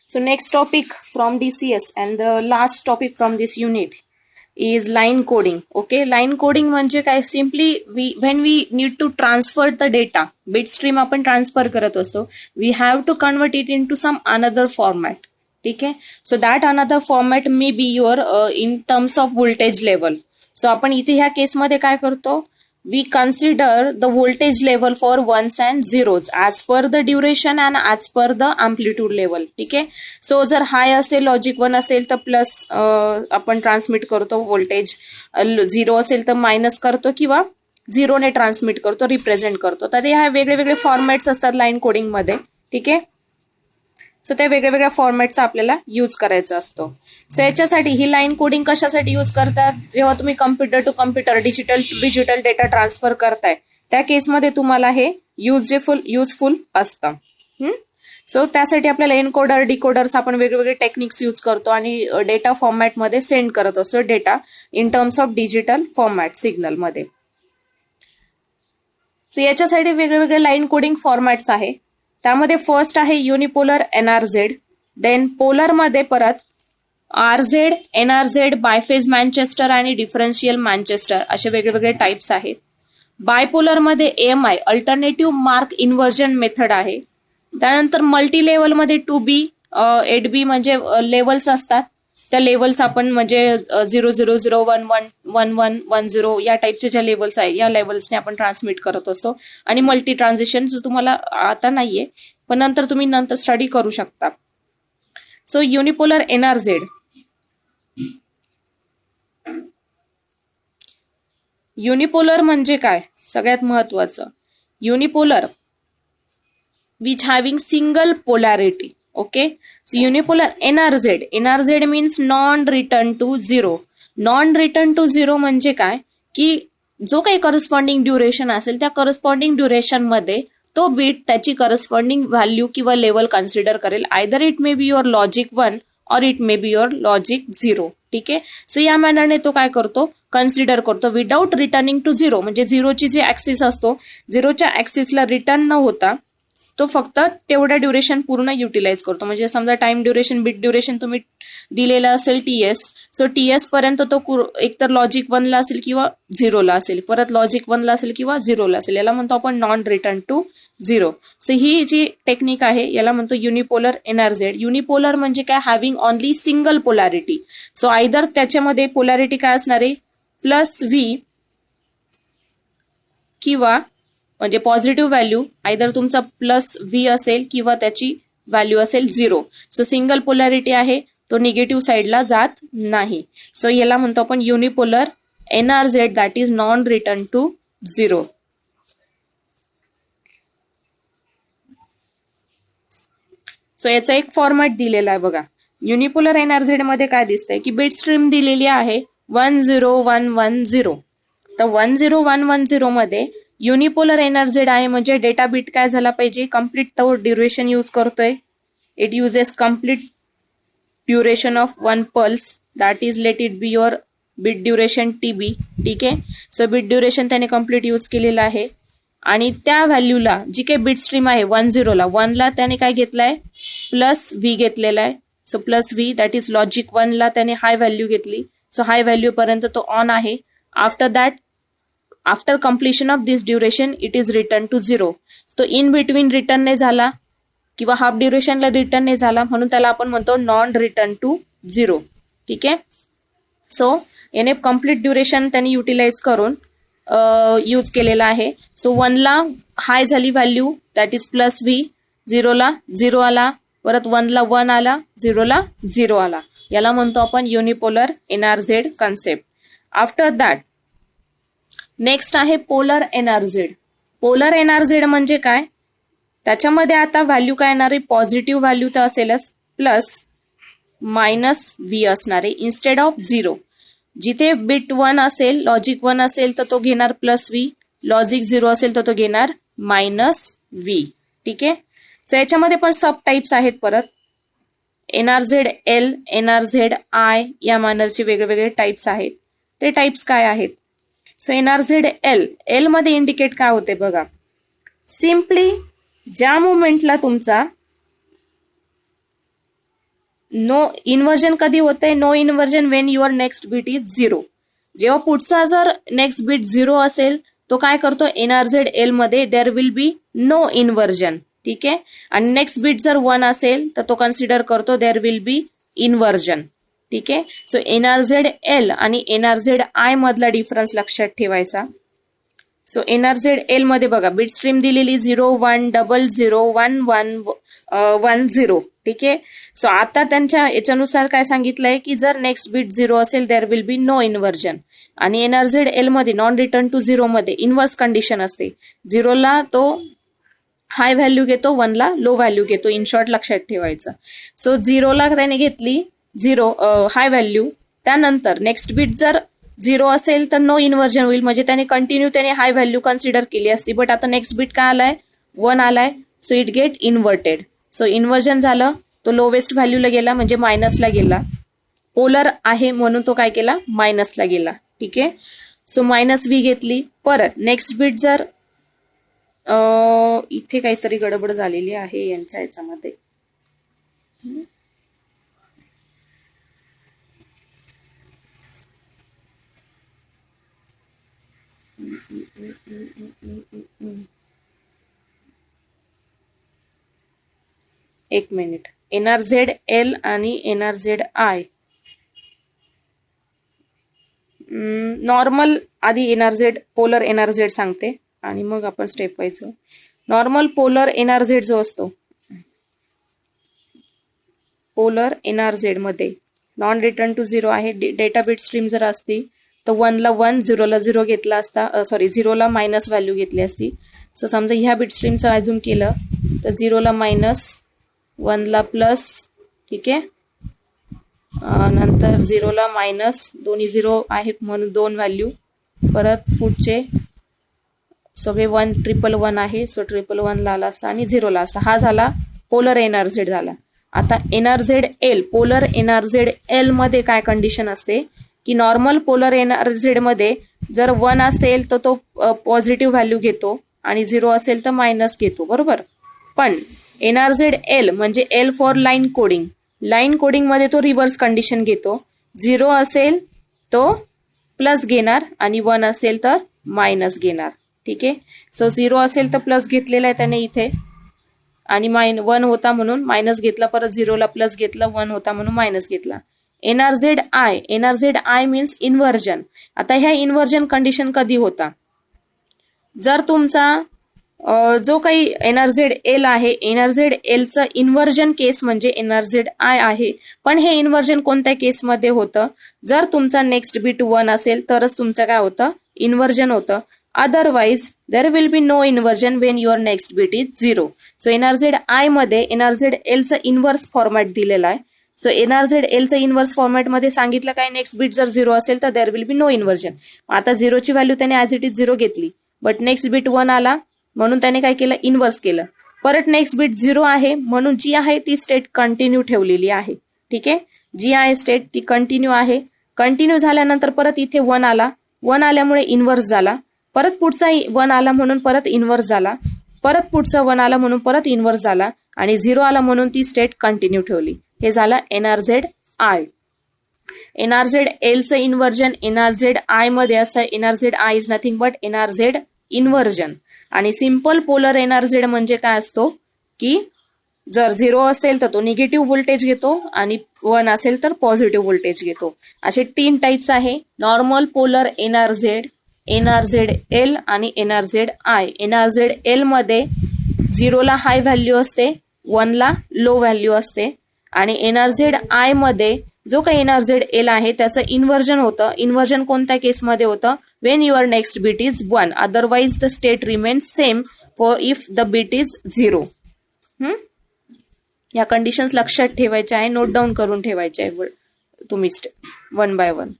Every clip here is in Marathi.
So next topic from DCS and the last topic from this unit is line coding. Okay, line coding म्हणजे काय, simply when we need to transfer the data, bit stream आपण ट्रान्सफर करत असतो, we have to convert it into some another format. ठीक आहे, so that another format may be your in terms of voltage level. So आपण इथे ह्या केसमध्ये काय करतो, we consider the voltage level for ones and zeros as per the duration and as per the amplitude level. ठीक आहे, सो जर हाय असेल, लॉजिक 1 असेल तर प्लस आपण ट्रान्समिट करतो व्होल्टेज, 0 असेल तर मायनस करतो किंवा 0 ने ट्रान्समिट करतो, रिप्रेझेंट करतो. तर ह्या वेगळे वेगळे फॉर्मॅट्स असतात लाईन कोडिंग मध्ये. ठीक आहे, सो त्या वेगळ्या वेगळ्या फॉर्मॅटचा आपल्याला यूज करायचा असतो. सो याच्यासाठी ही लाईन कोडिंग कशासाठी यूज करतात, जेव्हा तुम्ही computer to computer digital to digital data transfer करताय त्या केसमध्ये तुम्हाला हे युजफुल असतं. सो त्यासाठी आपल्याला एनकोडर डिकोडर्स आपण वेगवेगळे टेक्निक्स यूज करतो आणि डेटा फॉर्मॅटमध्ये सेंड करत असतो data in terms of digital format signal मध्ये. सो याच्यासाठी वेगवेगळे लाईन कोडिंग फॉर्मॅट्स आहे. त्यामध्ये फर्स्ट आहे युनिपोलर एनआरझेड, देन पोलर मध्ये परत आरझेड, एनआरझेड, बायफेज मॅनचेस्टर आणि डिफरन्शियल मॅनचेस्टर असे वेगवेगळे टाइप्स आहेत. बायपोलर मध्ये एएमआय अल्टरनेटिव्ह मार्क इन्व्हर्जन मेथड आहे. त्यानंतर मल्टी लेवल मध्ये 2B 8B म्हणजे लेवल्स असतात, त्या लेवल्स आपण म्हणजे 000111110 या टाइपचे ज्या लेवल्स आहे या लेवल्सने आपण ट्रान्समिट करत असतो. आणि मल्टी ट्रान्झिशन जो तुम्हाला आता नाहीये पण नंतर तुम्ही स्टडी करू शकता. सो युनिपोलर एनआरझेड, युनिपोलर म्हणजे काय सगळ्यात महत्वाचं, unipolar which having single polarity. Okay, so unipolar NRZ means non-return to zero. Non-return to zero म्हणजे काय की जो काही करस्पॉन्डिंग ड्युरेशन असेल त्या करस्पॉन्डिंग ड्युरेशन मध्ये तो बीट त्याची करस्पॉन्डिंग व्हॅल्यू किंवा लेवल कन्सिडर करेल. Either it may be your logic 1 और it may be your logic 0. ठीक आहे, सो या मॅनरने तो काय करतो, कन्सिडर करतो विदाउट रिटर्निंग टू 0. म्हणजे 0ची जे ऍक्सिस असतो, 0च्या ऍक्सिसला रिटर्न न होता तो फक्त तेवढा ड्युरेशन पूर्ण युटिलाइज करतो. म्हणजे समजा टाइम ड्युरेशन, बिट ड्युरेशन तुम्ही दिलेला असेल TS, सो TS पर्यंत तो एकतर लॉजिक 1 ला असेल किंवा 0 ला असेल, परत लॉजिक 1 ला असेल किंवा 0 ला असेल. याला म्हणतो आपण नॉन रिटर्न टू 0. सो ही जी टेक्निक आहे याला म्हणतो युनिपोलर एनआरझेड. युनिपोलर म्हणजे काय, having only single polarity. So either त्याच्यामध्ये पोलॅरिटी काय असणार आहे, +V किंवा म्हणजे पॉझिटिव्ह व्हॅल्यू आयदर तुमचा +V असेल किंवा त्याची व्हॅल्यू असेल 0. सो सिंगल पोलॅरिटी आहे तो निगेटिव्ह साईडला जात नाही. सो याला म्हणतो आपण unipolar NRZ, that is non return to 0. So याचा एक फॉर्मॅट दिलेला आहे बघा. युनिपोलर एनआरझेड मध्ये काय दिसतंय की बिट स्ट्रीम दिलेली आहे 10110. तर 10110 मध्ये युनिपोलर एनआरझेड आहे म्हणजे डेटा बिट काय झाला पाहिजे, कम्प्लीट तो ड्युरेशन यूज करतोय. It uses complete duration of 1 pulse, that is let it be your bit duration TB. ठीक आहे, सो बिट ड्युरेशन त्याने कम्प्लीट यूज केलेलं आहे आणि त्या व्हॅल्यूला जी काही बिट स्ट्रीम आहे 10ला 1ला त्याने काय घेतलाय, +V घेतलेला आहे. So +V that is logic 1 ला त्याने हाय व्हॅल्यू घेतली. सो हाय व्हॅल्यू पर्यंत तो ऑन आहे. After that, after completion of this duration it is return to 0. तो इन बिटवीन रिटर्न नाही झाला किंवा हाफ ड्युरेशनला रिटर्न नाही झाला म्हणून त्याला आपण म्हणतो नॉन रिटर्न टू 0. ठीक आहे, सो याने कम्प्लीट ड्युरेशन त्यांनी युटिलाइज करून यूज केलेला आहे. सो 1ला हाय झाली व्हॅल्यू दॅट इज +V, 0ला 0 आला, परत 1ला 1 आला, 0ला 0 आला. याला म्हणतो आपण unipolar NRZ concept. After that next आहे पोलर एनआरझेड. पोलर एनआरझेड म्हणजे काय, त्याच्यामध्ये आता व्हॅल्यू काय येणार आहे, पॉझिटिव्ह व्हॅल्यू तर असेलच, +-V असणार आहे इन्स्टेड ऑफ 0. जिथे बिट 1 असेल, लॉजिक 1 असेल तर तो घेणार +V, लॉजिक 0 असेल तर तो घेणार -V. ठीक आहे, सो याच्यामध्ये पण सब टाइप्स आहेत परत, NRZ-L, NRZ-I या मॅनरचे वेगवेगळे टाइप्स आहेत. ते टाइप्स काय आहेत, सो NRZ-L मध्ये इंडिकेट काय होते बघा, सिम्पली ज्या मोमेंटला तुमचा नो इन्व्हर्जन कधी होतंय? No inversion when your next bit is 0. जेव्हा पुढचा जर नेक्स्ट बीट 0 असेल तो काय करतो? एनआरझेड एल मध्ये there will be no inversion. ठीक आहे. आणि नेक्स्ट बीट जर 1 असेल तर तो कन्सिडर करतो देअर विल बी इन्व्हर्जन. ठीक आहे. सो एनआरझेड एल आणि एनआरझेड आय मधला डिफरन्स लक्षात ठेवायचा. सो एनआरझेड एल मध्ये बघा बीट स्ट्रीम दिलेली 0 1 0 0 1 1 1 0. ठीक आहे. सो आता त्यांच्या याच्यानुसार काय सांगितलंय की जर नेक्स्ट बीट 0 असेल there will be no inversion. आणि एनआरझेड एल मध्ये नॉन रिटर्न टू 0 मध्ये इन्व्हर्स कंडिशन असते. 0 ला तो हाय व्हॅल्यू घेतो, 1 ला लो व्हॅल्यू घेतो. इन शॉर्ट लक्षात ठेवायचं. सो 0 ला त्याने घेतली 0 हाय व्हॅल्यू. त्यानंतर नेक्स्ट बीट जर 0 असेल तर नो इन्व्हर्जन होईल, म्हणजे त्याने कंटिन्यू त्याने हाय व्हॅल्यू कन्सिडर केली असती. बट आता नेक्स्ट बीट काय आलाय? 1 आलाय. So it get inverted. So inversion झालं, तो लोवेस्ट व्हॅल्यूला गेला म्हणजे मायनसला गेला. पोलर आहे म्हणून तो काय केला? मायनसला गेला. ठीक आहे. सो मायनस व्ही घेतली. परत नेक्स्ट बीट जर इथे काहीतरी गडबड झालेली आहे यांच्या याच्यामध्ये. एक मिनिट. एनआरझेड एल आणि एनआरझेड आय नॉर्मल आधी एनआरझेड पोलर एनआरझेड सांगते आणि मग आपण स्टेप वाईज. नॉर्मल पोलर एनआरझेड जो असतो, पोलर एनआरझेड मध्ये नॉन रिटर्न टू 0 आहे. डेटा बीट स्ट्रीम जर असती तर 1 ला 1 0 ला 0 घेतला असता, सॉरी 0 ला मायनस व्हॅल्यू घेतली असती. सो समजा ह्या बीट स्ट्रीमचं अजूम केलं तर 0 ला मायनस, 1 ला प्लस. ठीक आहे. नंतर 0 ला मायनस, दोन्ही 0 आहेत म्हणून 2 व्हॅल्यू. परत पुढचे सगळे 1 1 आहे. सो 1 ला आला असता आणि 0 ला असता. हा झाला पोलर एनआरझेड झाला. आता एनआरझेड एल, पोलर एनआरझेड एल मध्ये काय कंडिशन असते की नॉर्मल पोलर एनआरझेड मध्ये जर 1 असेल तर तो पॉझिटिव्ह व्हॅल्यू घेतो आणि 0 असेल तर मायनस घेतो. बरोबर. पण एनआरझेड एल म्हणजे L for line coding. Line coding मध्ये तो रिव्हर्स कंडिशन घेतो. 0 असेल तो प्लस घेणार आणि 1 असेल तर मायनस घेणार. ठीक आहे. सो 0 असेल तर प्लस घेतलेला आहे त्याने इथे आणि 1 होता म्हणून मायनस घेतला. परत 0 ला प्लस घेतला, 1 होता म्हणून मायनस घेतला. एनआरझेड आय मीन्स इन्व्हर्जन. आता ह्या इन्व्हर्जन कंडिशन कधी होता? जर तुमचा जो काही एनआरझेड एल आहे, एनआरझेड एलचं इन्व्हर्जन केस म्हणजे एनआरझेड आय आहे. पण हे इन्व्हर्जन कोणत्या केसमध्ये होतं? जर तुमचा नेक्स्ट बीट 1 असेल तरच तुमचं काय होतं? इन्व्हर्जन होतं. Otherwise there will be no inversion when your next bit is 0. So NRZ I मध्ये एनआरझेड एलचं इन्व्हर्स फॉर्मॅट दिलेला आहे. सो एनआरझेड एलचं इन्व्हर्स फॉर्मॅटमध्ये सांगितलं काय? नेक्स्ट बीट जर 0 असेल तर there will be no inversion. आता 0 ची व्हॅल्यू त्याने ऍज इट इज 0 घेतली. बट नेक्स्ट बीट 1 आला म्हणून त्याने काय केलं? इन्व्हर्स केलं. परत नेक्स्ट बीट 0 आहे म्हणून जी आहे ती स्टेट कंटिन्यू ठेवलेली आहे. ठीक आहे. जी आहे स्टेट ती कंटिन्यू आहे. कंटिन्यू झाल्यानंतर परत इथे 1 आला. 1 आल्यामुळे इन्व्हर्स झाला. परत पुढचा 1 आला म्हणून परत इन्व्हर्स झाला. परत पुढचा 1 आला म्हणून परत इन्व्हर्स झाला आणि 0 आला म्हणून ती स्टेट कंटिन्यू ठेवली. हे झालं एनआरझेड आय. एनआरझेड एलचं इन्व्हर्जन एनआरझेड आय मध्ये असं. NRZ I is nothing but NRZ inversion. आणि सिंपल पोलर एनआरझेड म्हणजे काय असतो की जर 0 असेल तर तो निगेटिव्ह व्होल्टेज घेतो आणि 1 असेल तर पॉझिटिव्ह व्होल्टेज घेतो. असे 3 टाइप्स आहे. नॉर्मल पोलर एनआरझेड, एनआरझेड एल आणि एनआरझेड आय. एनआरझेड एल मध्ये 0 ला हाय व्हॅल्यू असते, 1 ला लो व्हॅल्यू असते. आणि एनआरझेड आय मध्ये जो काही एनआरझेड एल आहे त्याचं इन्व्हर्जन होतं. इन्व्हर्जन कोणत्या केसमध्ये होतं? When your next bit is 1. Otherwise the state remains same for if the beat is 0. या कंडिशन्स लक्षात ठेवायच्या आहे, नोट डाऊन करून ठेवायच्या आहे तुम्ही 1 by 1.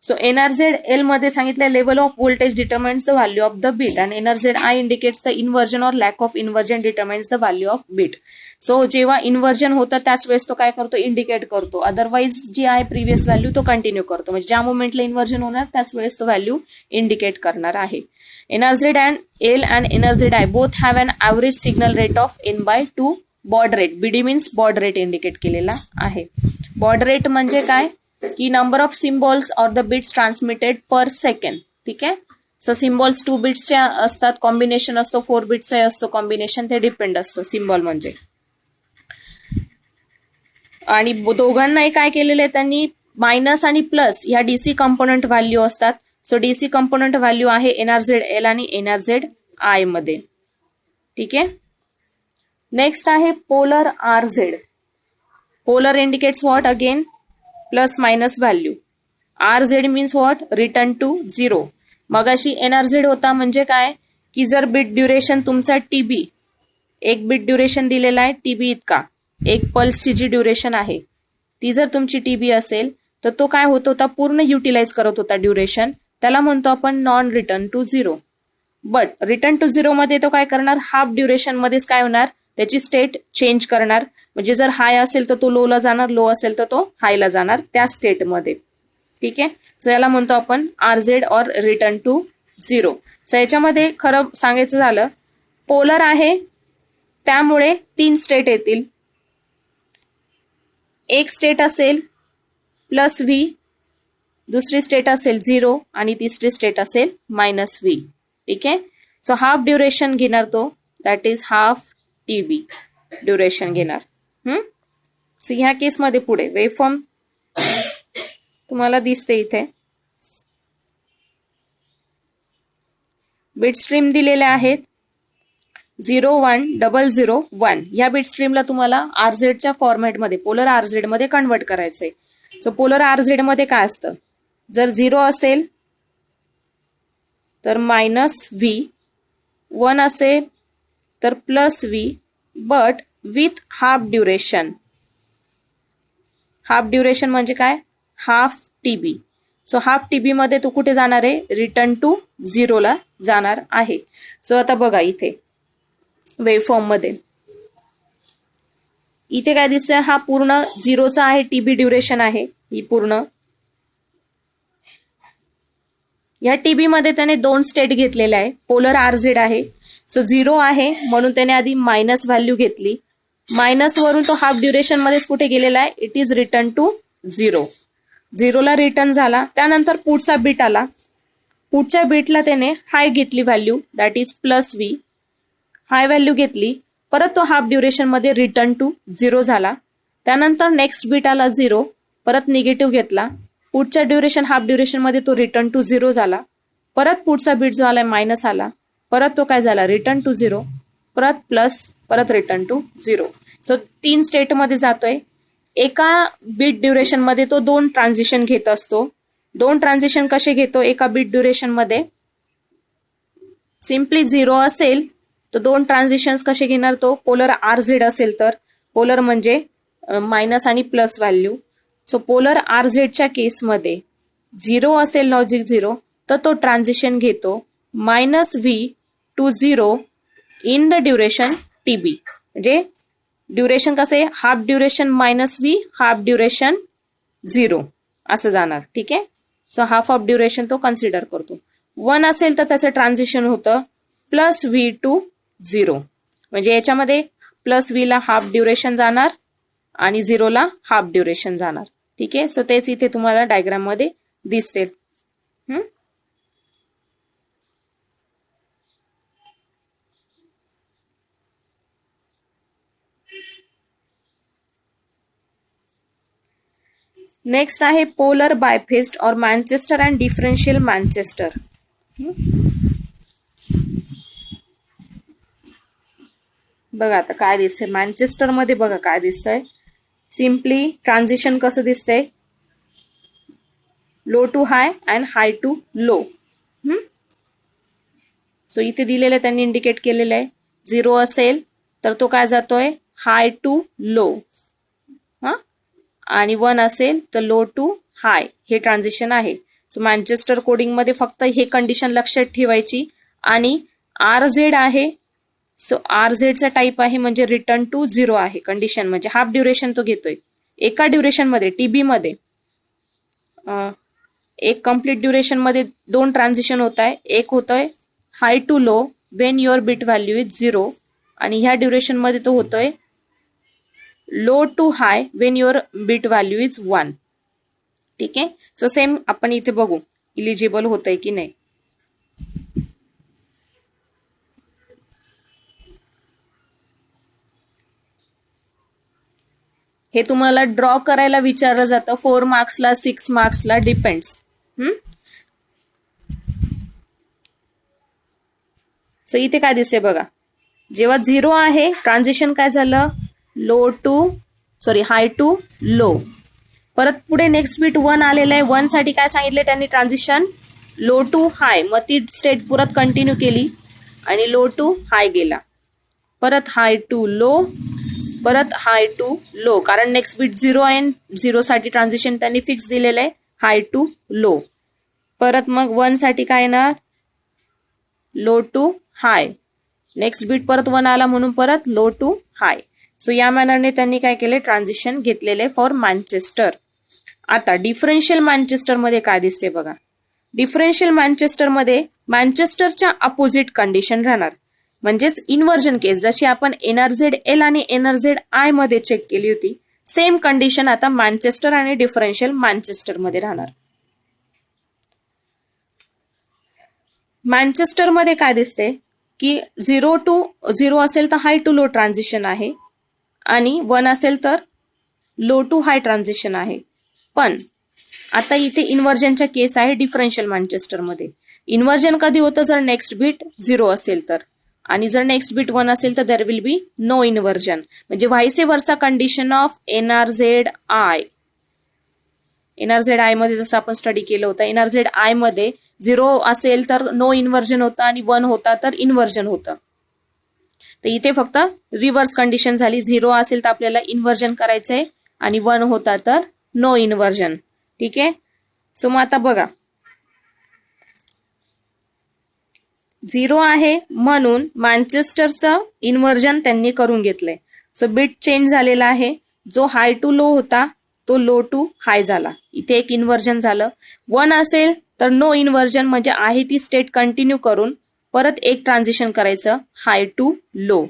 सो एनआरझेड एल मध्ये सांगितलं level of voltage determines the value of the beat आणि NRZ I indicates the inversion or lack of inversion determines the value of beat. So जेव्हा इन्व्हर्जन होतं त्याच वेळेस तो काय करतो? इंडिकेट करतो. अदरवाइज जी आहे प्रिव्हियस व्हॅल्यू तो कंटिन्यू करतो. म्हणजे ज्या मोमेंटला इन्व्हर्जन होणार त्याच वेळेस तो व्हॅल्यू इंडिकेट करणार आहे. NRZ and L and NRZI both have an average signal rate of n/2 baud rate. BD means baud rate indicate केलेला आहे. baud rate म्हणजे काय की number of symbols or the bits transmitted per second. ठीक आहे. सो सिम्बॉल्स 2 बिट्सचे असतात, कॉम्बिनेशन असतो 4 बिट्सचा असतो कॉम्बिनेशन, ते डिपेंड असतो सिम्बॉल म्हणजे. आणि दोघांनाही काय केलेलं आहे त्यांनी, मायनस आणि प्लस ह्या डीसी कंपोनंट व्हॅल्यू असतात. सो डीसी कंपोनंट व्हॅल्यू आहे NRZL आणि NRZI मध्ये. ठीक आहे. नेक्स्ट आहे polar RZ. Polar indicates what again, plus minus value. RZ means what, return to 0. मगाशी NRZ होता म्हणजे काय की जर बिट ड्युरेशन तुमचा TB, एक बिट ड्युरेशन दिलेला आहे TB इतका, एक पल्सची जी ड्युरेशन आहे ती जर तुमची TB असेल तर तो काय होत होता, पूर्ण युटिलाइज करत होता ड्युरेशन, त्याला म्हणतो आपण non return to 0. But return to 0 मध्ये तो काय करणार, हाफ ड्युरेशन मध्येच काय होणार, त्याची स्टेट चेंज करणार. म्हणजे जर हाय असेल तर तो लोला जाणार, लो असेल तर तो हायला जाणार त्या स्टेटमध्ये. ठीक आहे. सो याला म्हणतो आपण RZ और रिटर्न टू 0. सो याच्यामध्ये खरं सांगायचं झालं, पोलर आहे त्यामुळे 3 स्टेट येतील. एक स्टेट असेल +V, दुसरी स्टेट असेल 0 आणि तिसरी स्टेट असेल -V. ठीक आहे. सो हाफ ड्युरेशन घेणार तो, that is half TB duration घेणार. सो ह्या केसमध्ये पुढे वेव्हफॉर्म तुम्हाला दिसते इथे. बिट स्ट्रीम दिलेल्या आहेत 0 1 0 0 1. या बिट स्ट्रीमला तुम्हाला RZच्या फॉर्मॅटमध्ये, पोलर RZ मध्ये कन्वर्ट करायचंय. सो पोलर RZ मध्ये काय असतं, जर 0 असेल तर -V, 1 असेल तर +V, but with half duration. Half duration म्हणजे काय, half TB. So half TB मध्ये तो कुठे जाणार आहे, रिटर्न टू 0 ला जाणार आहे. सो आता बघा इथे वेव्हफॉर्म मध्ये इथे काय दिसतंय, हा पूर्ण 0चा आहे, TB ड्युरेशन आहे ही पूर्ण. या TB मध्ये त्याने 2 स्टेट घेतलेल्या आहे. पोलर RZ आहे, सो 0 आहे म्हणून त्याने आधी मायनस व्हॅल्यू घेतली, मायनस वरून तो हाफ ड्युरेशन मध्येच कुठे गेलेला आहे, इट इज रिटर्न टू 0. 0 ला रिटर्न झाला. त्यानंतर पुढचा बिट आला, पुढच्या बिटला त्याने हाय घेतली value, that is +V. High value घेतली, परत तो हाफ ड्युरेशन मध्ये रिटर्न टू 0 झाला. त्यानंतर नेक्स्ट बिट आला 0, परत निगेटिव्ह घेतला, पुढच्या ड्युरेशन हाफ ड्युरेशन मध्ये तो रिटर्न टू 0 झाला. परत पुढचा बिट जो आला मायनस आला, परत तो काय झाला, रिटर्न टू 0, परत प्लस, परत रिटर्न टू 0. सो 3 स्टेट मध्ये जातोय. एका बीट ड्युरेशन मध्ये तो 2 ट्रान्झिशन घेत असतो. 2 ट्रान्झिशन कसे घेतो, एका बीट ड्युरेशन मध्ये सिम्पली 0 असेल तर 2 ट्रान्झिशन्स कसे घेणार, तो पोलर RZ असेल तर, पोलर म्हणजे मायनस आणि प्लस व्हॅल्यू. सो पोलर RZच्या केसमध्ये 0 असेल लॉजिक 0 तर तो ट्रान्झिशन घेतो -V to 0 in the duration TB. म्हणजे ड्युरेशन कसं आहे, half duration -V, half duration 0 असं जाणार. ठीक आहे. सो हाफ ऑफ ड्युरेशन तो कन्सिडर करतो. 1 असेल तर त्याचं ट्रान्झिशन होतं +V टू 0. म्हणजे याच्यामध्ये +V ला हाफ ड्युरेशन जाणार आणि 0 ला हाफ ड्युरेशन जाणार. ठीक आहे. सो तेच इथे तुम्हाला डायग्राम मध्ये दिसते. नेक्स्ट आहे पोलर बायफेस्ड और मॅनचेस्टर अँड डिफरन्शियल मॅनचेस्टर. बघा आता काय दिसतंय मॅनचेस्टर मध्ये, बघा काय दिसतंय, सिम्पली ट्रान्झिशन कसं दिसतंय, low to high and high to low. So इथे दिलेलं त्यांनी इंडिकेट केलेलं आहे, 0 असेल तर तो काय जातोय, हाय टू लो, आणि 1 असेल तर लो टू हाय. हे ट्रान्झिशन आहे. सो मॅनचेस्टर कोडिंग मध्ये फक्त हे कंडिशन लक्षात ठेवायची. आणि RZ आहे, सो RZचा टाईप आहे म्हणजे रिटर्न टू 0 आहे कंडिशन, म्हणजे हाफ ड्युरेशन तो घेतोय. एका ड्युरेशन मध्ये TB मध्ये एक कम्प्लीट ड्युरेशन मध्ये 2 ट्रान्झिशन होत आहे. एक होतोय high to low when your bit value is 0 आणि ह्या ड्युरेशन मध्ये तो होतोय low to high when your bit value is 1. ठीक आहे. सो सेम आपण इथे बघू इलिजिबल होतंय की नाही. हे तुम्हाला ड्रॉ करायला विचारलं जातं 4 मार्क्सला 6 मार्क्सला डिपेंड्स. सो इथे काय दिसते बघा, जेव्हा 0 आहे ट्रान्झिशन काय झालं, हाय टू लो. परत पुढे नेक्स्ट बीट 1 आलेलं आहे. 1 साठी काय सांगितले त्यांनी ट्रान्झिशन, लो टू हाय. मग ती स्टेट परत कंटिन्यू केली आणि लो टू हाय गेला. परत हाय टू लो, परत हाय टू लो, कारण नेक्स्ट बीट 0 आहे. 0 साठी ट्रान्झिशन त्यांनी फिक्स दिलेलं आहे हाय टू लो. परत मग 1 साठी काय येणार, low to high. Next bit परत 1 आला म्हणून परत लो टू हाय. सो या मॅनरने त्यांनी काय केले, ट्रान्झिशन घेतलेले फॉर मँचेस्टर. आता डिफरन्शियल मँचेस्टर मध्ये काय दिसते बघा. डिफरन्शियल मँचेस्टर मध्ये मँचेस्टरच्या अपोजिट कंडिशन राहणार, म्हणजेच इन्व्हर्जन केस जशी आपण NRZ-L आणि NRZ-I मध्ये चेक केली होती, सेम कंडिशन आता मँचेस्टर आणि डिफरन्शियल मँचेस्टर मध्ये राहणार. मँचेस्टर मध्ये काय दिसते की 0 टू 0 असेल तर हाय टू लो ट्रान्झिशन आहे आणि 1 असेल तर लो टू हाय ट्रान्झिशन आहे. पण आता इथे इन्व्हर्जनच्या केस आहे डिफरन्शियल मँचेस्टर मध्ये. इन्व्हर्जन कधी होतं, जर नेक्स्ट बीट 0 असेल तर, आणि जर नेक्स्ट बीट 1 असेल तर there will be no inversion. म्हणजे व्हायसे वर्सा कंडिशन ऑफ NRZ-I. NRZ-I मध्ये जसं आपण स्टडी केलं होतं, NRZ-I मध्ये 0 असेल तर नो इन्व्हर्जन होतं आणि 1 होता तर इन्व्हर्जन होतं. तर इथे फक्त रिव्हर्स कंडिशन झाली. 0 असेल तर आपल्याला इन्व्हर्जन करायचंय आणि 1 होता तर नो इन्व्हर्जन. ठीक आहे. सो मग आता बघा, 0 आहे म्हणून मँचेस्टरचं इन्व्हर्जन त्यांनी करून घेतलंय. सो बिट चेंज झालेला आहे. जो हाय टू लो होता तो लो टू हाय झाला. इथे एक इन्व्हर्जन झालं. 1 असेल तर नो इन्व्हर्जन, म्हणजे आहे ती स्टेट कंटिन्यू करून परत एक ट्रान्झिशन करायचं हाय टू लो.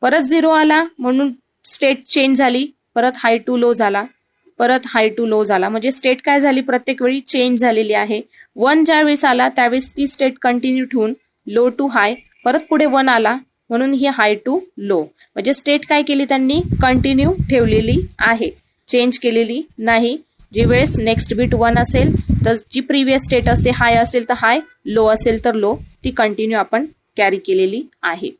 परत 0 आला म्हणून स्टेट चेंज झाली, परत हाय टू लो झाला, परत हाय टू लो झाला. म्हणजे स्टेट काय झाली, प्रत्येक वेळी चेंज झालेली आहे. 1 ज्या वेळेस आला त्यावेळेस ती स्टेट कंटिन्यू ठेवून लो टू हाय, परत पुढे 1 आला म्हणून ही हाय टू लो. म्हणजे स्टेट काय केली त्यांनी, कंटिन्यू ठेवलेली आहे, चेंज केलेली नाही. जी वेळेस नेक्स्ट बीट 1 असेल तर जी प्रिव्हियस स्टेट असते, हाय असेल तर हाय, लो असेल तर लो, ती कंटिन्यू आपण कॅरी केलेली आहे.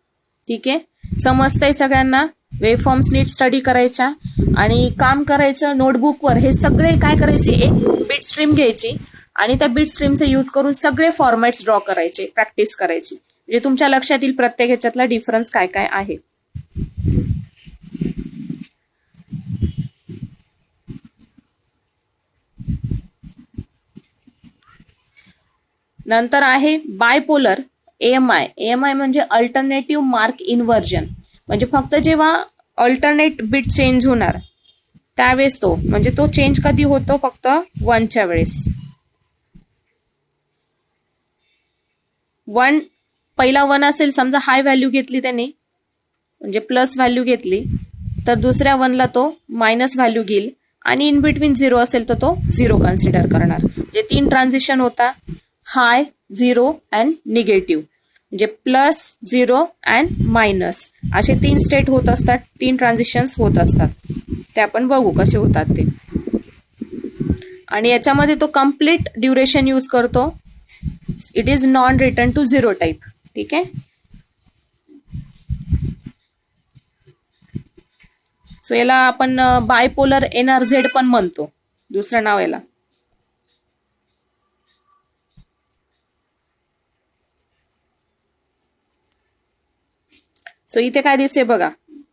ठीक आहे. समजतंय सगळ्यांना. वेवफॉर्म्स नीट स्टडी करायच्या आणि काम करायचं नोटबुकवर. हे सगळे काय करायचे, एक बीट स्ट्रीम घ्यायची आणि त्या बीट स्ट्रीमचा यूज करून सगळे फॉर्मॅट्स ड्रॉ करायचे, प्रॅक्टिस करायची, म्हणजे तुमच्या लक्षात येईल प्रत्येक ह्याच्यातला डिफरन्स काय काय आहे. नंतर आहे बायपोलर AMI. AMI म्हणजे अल्टरनेटिव्ह मार्क इन्व्हर्जन. म्हणजे फक्त जेव्हा अल्टरनेट बिट चेंज होणार त्यावेळेस तो, म्हणजे तो चेंज कधी होतो, फक्त 1च्या वेळेस. 1 पहिला 1 असेल, समजा हाय व्हॅल्यू घेतली त्याने, म्हणजे प्लस व्हॅल्यू घेतली, तर दुसऱ्या 1ला तो मायनस व्हॅल्यू घेईल आणि इन बिटवीन 0 असेल तर तो 0 कन्सिडर करणार. म्हणजे 3 ट्रान्झिशन होता, हाय, 0 अँड निगेटिव्ह. म्हणजे प्लस, 0 अँड मायनस, असे 3 स्टेट होत असतात, 3 ट्रान्झिशन्स होत असतात. ते आपण बघू कसे होतात ते. आणि याच्यामध्ये तो कम्प्लीट ड्युरेशन यूज करतो. It is non return to 0 type. ठीक आहे. सो याला आपण बायपोलर NRZ पण म्हणतो, दुसरं नाव याला. सो इथे काय दिसते बघा,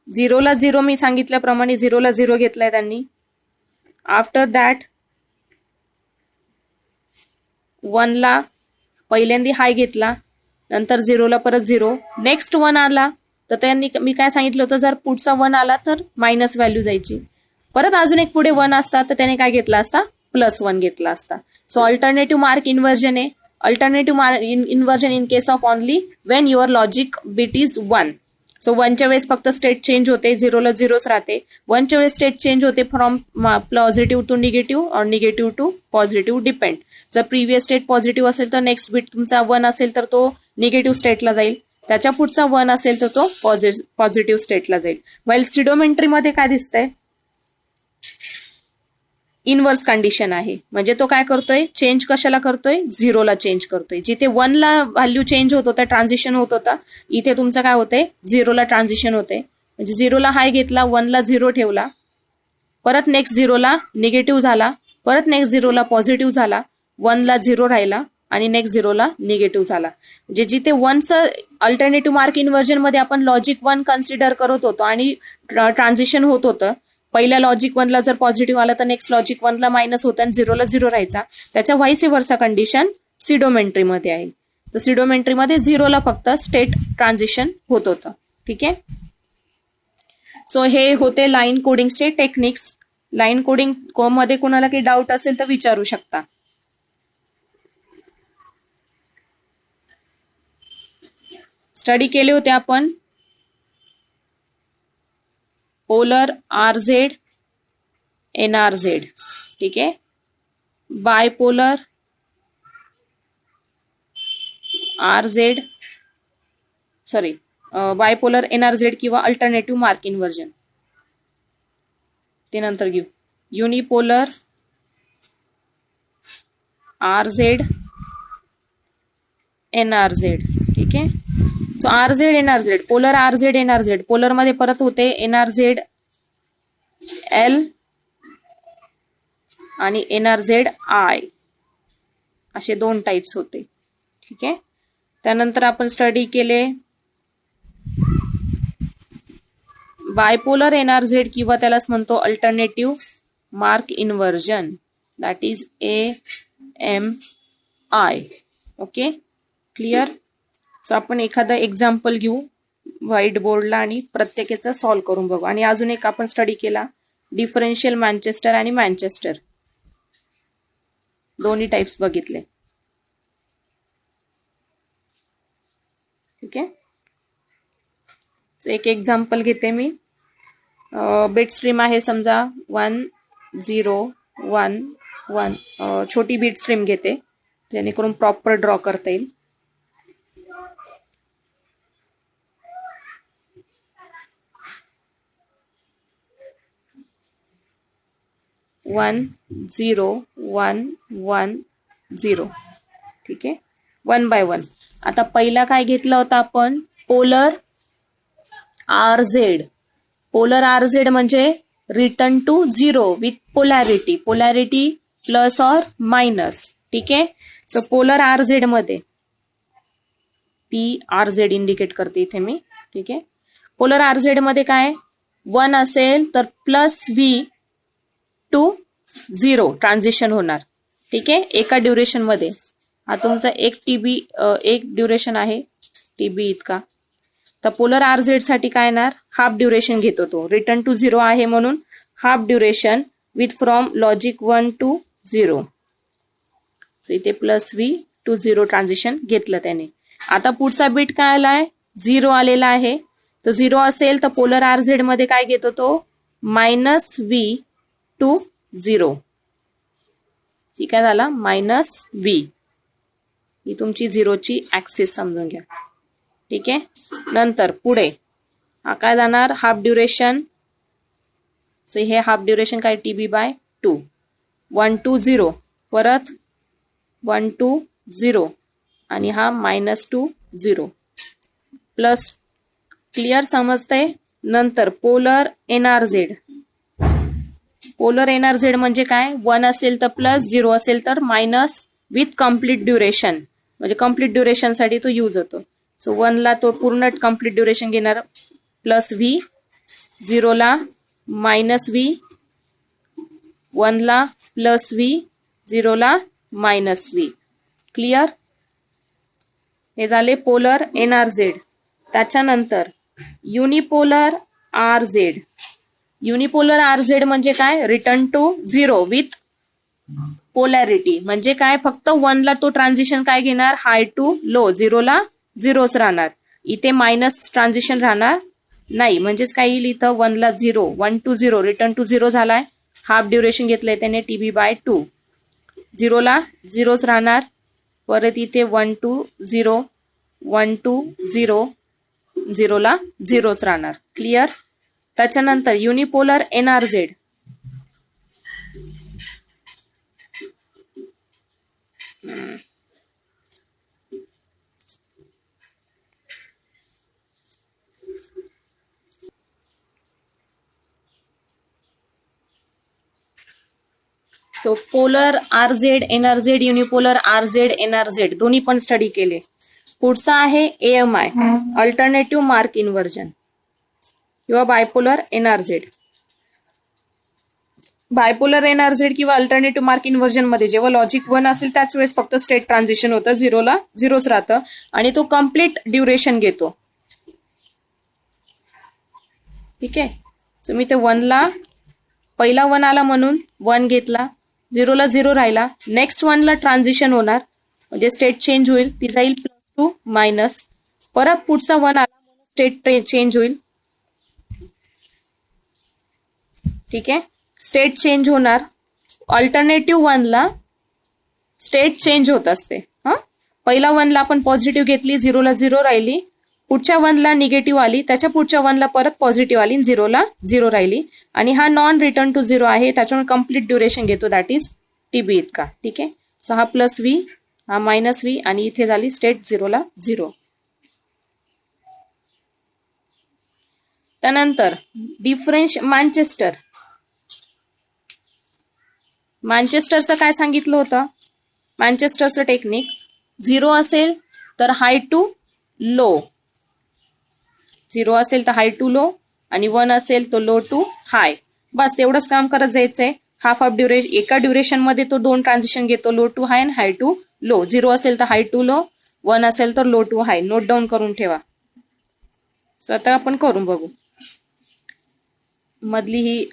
0ला 0 मी सांगितल्याप्रमाणे 0ला 0 घेतलाय त्यांनी. आफ्टर दॅट 1ला पहिल्यांदा हाय घेतला, नंतर 0ला परत 0, नेक्स्ट 1 आला तर त्यांनी, मी काय सांगितलं होतं, जर पुढचा 1 आला तर मायनस व्हॅल्यू जायची. परत अजून एक पुढे 1 असता तर त्याने काय घेतला असता, +1 घेतला असता. सो अल्टरनेटिव्ह मार्क इन्व्हर्जन आहे. Alternative inversion in case of only when your logic bit is 1. So 1च्या वेळेस फक्त स्टेट चेंज होते, 0ला 0च राहते. 1च्या वेळेस स्टेट चेंज होते फ्रॉम पॉझिटिव्ह टू निगेटिव्ह और निगेटिव्ह टू पॉझिटिव्ह डिपेंड. जर प्रिव्हियस स्टेट पॉझिटिव्ह असेल तर नेक्स्ट बिट तुमचा 1 असेल तर तो निगेटिव्ह स्टेटला जाईल. त्याच्या पुढचा 1 असेल तर तो पॉझिटिव्ह स्टेटला जाईल. वाईल स्टिडोमेट्रीमध्ये काय दिसतंय, इनवर्स कंडिशन आहे. म्हणजे तो काय करतोय, चेंज कशाला करतोय, 0ला चेंज करतोय. जिथे 1ला व्हॅल्यू चेंज होत होता, ट्रान्झिशन होत होता, इथे तुमचं काय होतंय, 0ला ट्रान्झिशन होते. म्हणजे 0ला हाय घेतला, 1ला 0 ठेवला, परत नेक्स्ट 0ला निगेटिव्ह झाला, परत नेक्स्ट 0ला पॉझिटिव्ह झाला, 1ला 0 राहिला आणि नेक्स्ट 0ला निगेटिव्ह झाला. म्हणजे जिथे 1चं अल्टरनेटिव्ह मार्क इन्व्हर्जन मध्ये आपण लॉजिक 1 कन्सिडर करत होतो आणि ट्रान्झिशन होत होतं. पहिल्या लॉजिक 1ला जर पॉझिटिव्ह आला तर नेक्स्ट लॉजिक 1ला मायनस होता आणि 0ला 0 राहायचा. त्याच्या व्हाईस वर्सा कंडिशन सिडोमेट्रीमध्ये आहे. तर सिडोमेट्रीमध्ये 0ला फक्त स्टेट ट्रान्झिशन होत होतं. ठीक आहे. सो हे होते लाईन कोडिंगचे टेक्निक्स. लाईन कोडिंग मध्ये कोणाला काही डाऊट असेल तर विचारू शकता. स्टडी केले होते आपण पोलर RZ NRZ. ठीक आहे. बायपोलर बायपोलर NRZ किंवा अल्टरनेटिव्ह मार्क इन्व्हर्जन. ते नंतर घेऊ. Unipolar RZ NRZ. ठीक आहे. So RZ NRZ, polar RZ NRZ, polar मध्ये परत होते NRZ L आणि NRZ I असे 2 टाइप्स होते. ठीक आहे. त्यानंतर आपण स्टडी केले बायपोलर NRZ किंवा त्यालाच म्हणतो alternative mark inversion, that is AMI. Okay, clear. So आपण एखादं एक्झाम्पल घेऊ व्हाईट बोर्डला आणि प्रत्येकाचं सॉल्व्ह करून बघू. आणि अजून एक आपण स्टडी केला डिफरन्शियल मॅनचेस्टर आणि मॅनचेस्टर, दोन्ही टाइप्स बघितले. ठीक आहे. सो एक एक्झाम्पल घेते मी. बीट स्ट्रीम आहे समजा 1 0 1 1. छोटी बीट स्ट्रीम घेते जेणेकरून प्रॉपर ड्रॉ करता येईल. 1 0 1 1 0. ठीक आहे. 1 by 1. आता पहिला काय घेतला होता आपण, पोलर RZ. पोलर RZ म्हणजे return to 0 with polarity, polarity plus और मायनस. ठीक आहे. सो पोलर RZ मध्ये PRZ इंडिकेट करते इथे मी. ठीक आहे. पोलर RZ मध्ये काय 1 असेल तर प्लस V टू 0 ट्रान्झिशन होणार. ठीक आहे. एका ड्युरेशन मध्ये. हा तुमचा 1 TB एक ड्युरेशन आहे TB इतका. तर पोलर RZ साठी काय येणार, हाफ ड्युरेशन घेतो तो. रिटर्न टू 0 आहे म्हणून half duration with from logic 1 to 0. So इथे प्लस V टू 0 ट्रान्झिशन घेतलं त्याने. आता पुढचा बीट काय आलाय, 0 आलेला आहे. तर 0 असेल तर पोलर RZ मध्ये काय घेतो तो, मायनस V टू 0. ठीक आहे, झाला मायनस V. ही तुमची 0ची ऍक्सिस समजून घ्या. ठीक आहे. नंतर पुढे हा काय जाणार, हाफ ड्युरेशन. सो हे हाफ ड्युरेशन काय TB/2. 1 टू 0, परत 1 टू 0 आणि हा मायनस टू 0 प्लस. क्लिअर समजतंय. नंतर पोलर NRZ. पोलर NRZ म्हणजे काय, 1 असेल तर प्लस, 0 असेल तर मायनस विथ कम्प्लीट ड्युरेशन. म्हणजे कम्प्लीट ड्युरेशन साठी तो यूज होतो. सो 1 ला तो पूर्ण कम्प्लीट ड्युरेशन घेणार, प्लस V. 0 ला मायनस V, 1 ला प्लस V, 0 ला मायनस V. क्लिअर. हे झाले पोलर NRZ. त्याच्यानंतर युनिपोलर RZ. युनिपोलर RZ म्हणजे काय, रिटर्न टू 0 विथ पोलॅरिटी म्हणजे काय, फक्त 1 ला तो ट्रान्झिशन काय घेणार, हाय टू लो, 0 ला 0च राहणार. इथे मायनस ट्रान्झिशन राहणार नाही, म्हणजेच काय येईल इथं 1 ला 0, 1 to 0, रिटर्न टू 0 झालाय. हाफ ड्युरेशन घेतलंय त्याने TB/2. 0 ला 0च राहणार. परत इथे 1 to 0, 1 to 0, 0 ला 0च राहणार. क्लिअर. त्याच्यानंतर unipolar NRZ. So polar RZ NRZ, unipolar RZ NRZ दोन्ही पण स्टडी केले. पुढचा आहे AMI, अल्टरनेटिव्ह मार्क इन्व्हर्जन किंवा बायपोलर NRZ. बायपोलर NRZ किंवा अल्टरनेटिव्ह मार्क इन्व्हर्जन मध्ये जेव्हा लॉजिक 1 असेल त्याच वेळेस फक्त स्टेट ट्रान्झिशन होतं, 0 ला 0च राहतं आणि तो कम्प्लीट ड्युरेशन घेतो. ठीक आहे. सो मी ते 1 ला पहिला 1 आला म्हणून 1 घेतला, 0 ला 0 राहिला. नेक्स्ट 1 ला ट्रान्झिशन होणार म्हणजे स्टेट चेंज होईल, ती जाईल +2 मायनस. परत पुढचा 1 आला म्हणून स्टेट चेंज होईल. ठीक आहे. स्टेट चेंज होणार. अल्टरनेटिव्ह 1 ला स्टेट चेंज होत असते. पहिला 1 ला आपण पॉझिटिव्ह घेतली, 0 ला 0 राहिली. पुढच्या 1 ला निगेटिव्ह आली, त्याच्या पुढच्या 1 ला परत पॉझिटिव्ह आली, 0 ला 0 राहिली. आणि हा नॉन रिटर्न टू 0 आहे, त्याच्यामुळे कम्प्लीट ड्युरेशन घेतो, दॅट इज TB इतका. ठीक आहे. सो हा +V, हा -V आणि इथे झाली स्टेट 0 ला 0. त्यानंतर मँचेस्टरचं काय सांगितलं होतं, मँचेस्टरचं टेक्निक 0 असेल तर हाय टू लो, 0 असेल तर हाय टू लो आणि 1 असेल तर लो टू हाय. बस तेवढंच काम करत जायचंय. हाफ ड्युरेशन, एका ड्युरेशन मध्ये तो 2 ट्रान्झिशन घेतो, लो टू हाय आणि हाय टू लो. 0 असेल तर हाय टू लो, 1 असेल तर low to high. Note down करून ठेवा. सो आता आपण करून बघू. मधली ही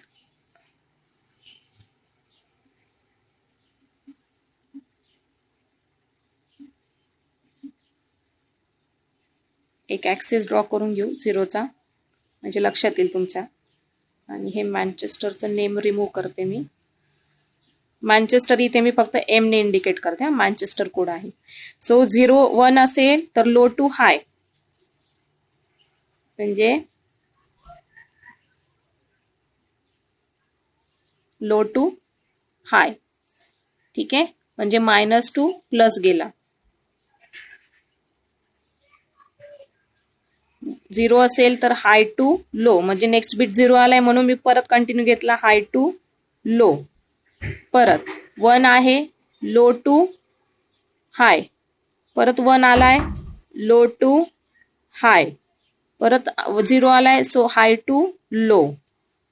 एक ऍक्सिस ड्रॉ करून घेऊ 0चा, म्हणजे लक्षात येईल तुमच्या. आणि हे मँचेस्टरचं नेम रिमूव्ह करते मी. मँचेस्टर इथे मी फक्त M ने इंडिकेट करते, मँचेस्टर कोड आहे. सो 1 असेल तर लो टू हाय, म्हणजे लो टू हाय. ठीक आहे. म्हणजे -2 प्लस गेला. 0 असेल तर हाय टू लो, म्हणजे नेक्स्ट बिट 0 आलाय म्हणून मी परत कंटिन्यू घेतला, हाय टू लो. परत 1 आहे, लो टू हाय. परत 1 आलाय, लो टू हाय. परत 0 आलाय, सो हाय टू लो.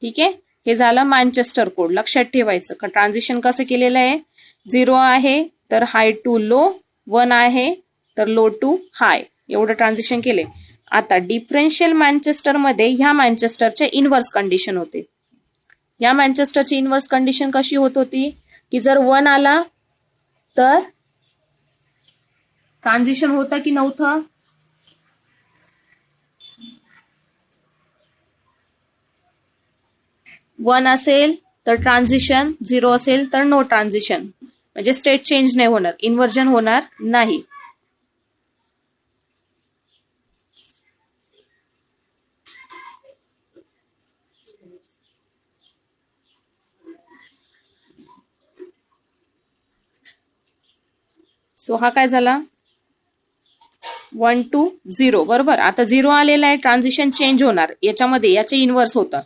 ठीक आहे. हे झालं मँचेस्टर कोड. लक्षात ठेवायचं का ट्रान्झिशन कसं केलेलं आहे. 0 आहे तर हाय टू लो, 1 आहे तर लो टू हाय, एवढं ट्रान्झिशन केले. आता डिफरन्शियल मँचेस्टर मध्ये ह्या मँचेस्टरच्या इनव्हर्स कंडिशन होते. या मँचेस्टरची इनव्हर्स कंडिशन कशी होत होती की जर 1 आला तर ट्रान्झिशन होतं की नव्हतं, 1 असेल तर ट्रान्झिशन, 0 असेल तर नो ट्रान्झिशन, म्हणजे स्टेट चेंज नाही होणार, इन्व्हर्जन होणार नाही. सो हा काय झाला 1 to 0 बरोबर. आता 0 आलेला आहे, ट्रान्झिशन चेंज होणार, याच्यामध्ये याचे इन्व्हर्स होतं.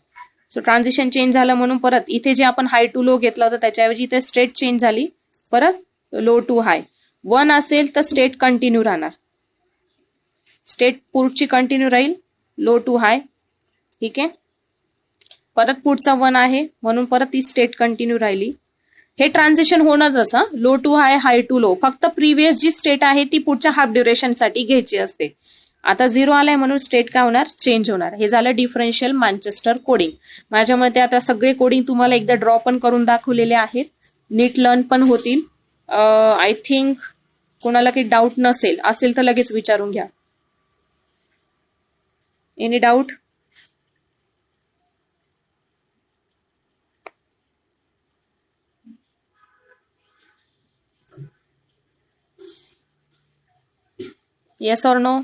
सो ट्रान्झिशन चेंज झालं म्हणून परत इथे जे आपण हाय टू लो घेतला होता त्याच्याऐवजी इथे स्टेट चेंज झाली, परत लो टू हाय. 1 असेल तर स्टेट कंटिन्यू राहणार, स्टेट पुढची कंटिन्यू राहील, लो टू हाय. ठीक आहे. परत पुढचा 1 आहे म्हणून परत ती स्टेट कंटिन्यू राहिली. हे ट्रान्झिशन होणार जसं low to high, high to low, फक्त प्रिव्हियस जी स्टेट आहे ती पुढच्या हाफ ड्युरेशन साठी घ्यायची असते. आता 0 आलाय म्हणून स्टेट काय होणार, चेंज होणार. हे झालं डिफरन्शियल मँचेस्टर कोडिंग. माझ्या मते आता सगळे कोडिंग तुम्हाला एकदा ड्रॉ पण करून दाखवलेले आहेत. नीट लर्न पण होतील. आय थिंक कोणाला काही डाऊट नसेल, असेल तर लगेच विचारून घ्या. Any doubt? Yes or no?